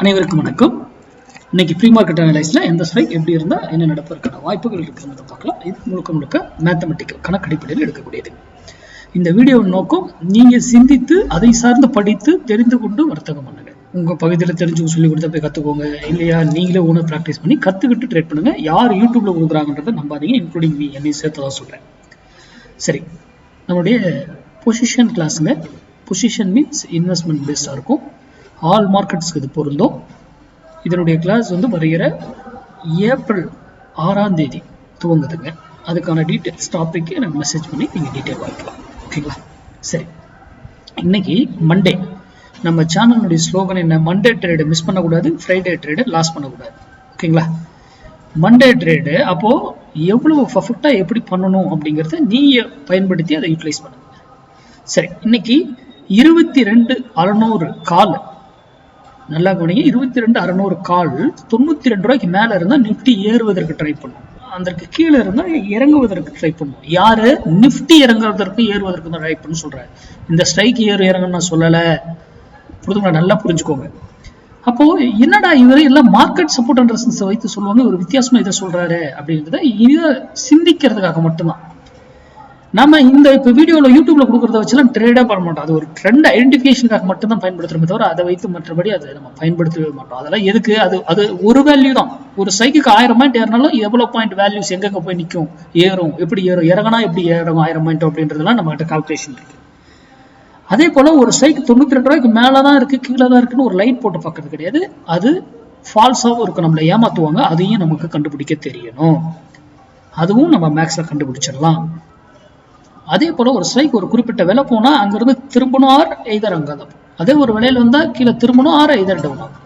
அனைவருக்கும் வணக்கம். இன்னைக்கு ப்ரீ மார்க்கெட் அனலைஸ்ல எந்த ஸ்ட்ரைக் எப்படி இருந்தா என்ன நடப்பதற்கான வாய்ப்புகள் இருக்குன்றத பார்க்கலாம். இது முழுக்க மேத்தமெட்டிக்கல் கணக்கடிப்படையில் எடுக்கக்கூடியது. இந்த வீடியோவின் நோக்கம் நீங்க சிந்தித்து அதை சார்ந்து படித்து தெரிந்து கொண்டு வர்த்தகம் பண்ணுங்க. உங்க பகுதியில் தெரிஞ்சு சொல்லி கொடுத்த போய் கத்துக்கோங்க. இல்லையா நீங்களே ஓனர் ப்ராக்டிஸ் பண்ணி கத்துக்கிட்டு ட்ரேட் பண்ணுங்க. யார் யூடியூப்ல கொடுக்குறாங்கன்றத நம்பாதீங்க, இன்க்ளூடிங் மீ, என்னை சேர்த்து தான் சொல்றேன். சரி, நம்மளுடைய பொசிஷன் கிளாஸுங்க. பொசிஷன் மீன்ஸ் இன்வெஸ்ட்மெண்ட் பேஸ்டாக இருக்கும். ஆல் மார்க்கெட்ஸ்க்கு இது பொருந்தும். இதனுடைய கிளாஸ் வருகிற ஏப்ரல் 6ஆம் தேதி துவங்குதுங்க. அதுக்கான டீட்டெயில்ஸ் டாபிக் எனக்கு மெசேஜ் பண்ணி நீங்கள் டீட்டெயில் வாங்கிக்கலாம். ஓகேங்களா? சரி, இன்னைக்கு மண்டே. நம்ம சேனலுடைய ஸ்லோகன் என்ன? மண்டே ட்ரேடு மிஸ் பண்ணக்கூடாது, ஃப்ரைடே ட்ரேடு லாஸ் பண்ணக்கூடாது. ஓகேங்களா? மண்டே ட்ரேடு அப்போ எவ்வளவு பர்ஃபெக்டா எப்படி பண்ணணும் அப்படிங்கிறத நீங்க பயன்படுத்தி அதை யூட்டிலைஸ் பண்ணுங்க. சரி, இன்னைக்கு 22,600 கால், நல்லா கவனிங்க. 22,600 கால் 92 ரூபாய்க்கு மேல இருந்தா நிப்டி ஏறுவதற்கு ட்ரை பண்ணும், அதற்கு கீழே இருந்தா இறங்குவதற்கு ட்ரை பண்ணும். யாரு? நிப்டி இறங்குவதற்கு ஏறுவதற்கு தான் ட்ரை பண்ணு சொல்றேன். இந்த ஸ்ட்ரைக் இறங்குன்னு நான் சொல்லல, நல்லா புரிஞ்சுக்கோங்க. அப்போ என்னடா இவரு எல்லாம் மார்க்கெட் சப்போர்ட் அண்ட் ரெசிஸ்டன்ஸ் வைத்து சொல்லுவாங்க, ஒரு வித்தியாசமா இதை சொல்றாரு அப்படின்றத இதை சிந்திக்கிறதுக்காக மட்டும்தான். நம்ம இந்த இப்போ வீடியோவில் யூடியூப்ல கொடுக்குறத வச்சுலாம் ட்ரேடே பண்ண மாட்டோம். அது ஒரு ட்ரெண்ட் ஐடென்டிஃபிகேஷனுக்காக மட்டும் தான் பயன்படுத்துறோமே தவிர அதை வைத்து மற்றபடி அதை நம்ம பயன்படுத்தவே மாட்டோம். அதெல்லாம் எதுக்கு? அது ஒரு வேல்யூ தான். ஒரு சைக்கிக்கு 1000 பாயிண்ட் ஏறினாலும் எவ்வளவு பாயிண்ட் வேல்யூஸ் எங்க போய் நிற்கும், ஏறும், எப்படி ஏறும், இறங்கினா எப்படி ஏறும் 1000 பாயிண்ட் அப்படின்றதுலாம் நம்மகிட்ட கால்குலேஷன் இருக்கு. அதே போல ஒரு சைக்கு 92 ரூபாய்க்கு மேலதான் இருக்கு, கீழே தான் இருக்குன்னு ஒரு லைட் போட்டு பார்க்கறது கிடையாது. அது ஃபால்ஸாகவும் இருக்கும், நம்மளை ஏமாத்துவாங்க. அதையும் நமக்கு கண்டுபிடிக்க தெரியணும். அதுவும் நம்ம மேக்ஸ்ல கண்டுபிடிச்சிடலாம். அதே போல ஒரு ஸ்ட்ரைக் ஒரு குறிப்பிட்ட விலை போனா அங்கிருந்து திரும்பணும் ஆர் எய்தர் அங்கதான். அதே ஒரு விலையில வந்தா கீழே திரும்பணும் ஆர் எய்தர் டவுன் ஆகும்.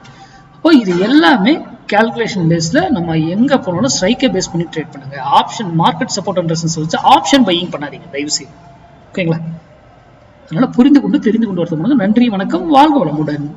அப்போ இது எல்லாமே கால்குலேஷன் பேஸ்ல நம்ம எங்க போனாலும் ஸ்ட்ரைக்கை பேஸ் பண்ணி ட்ரேட் பண்ணுங்க. Option market support and resistance வச்சு ஆப்ஷன் பையிங் பண்ணாதீங்க தயவு செய்து. ஓகேங்களா? அதனால புரிந்து கொண்டு தெரிந்து கொண்டு வரது. நன்றி, வணக்கம், வாழ்க வளமுடன்.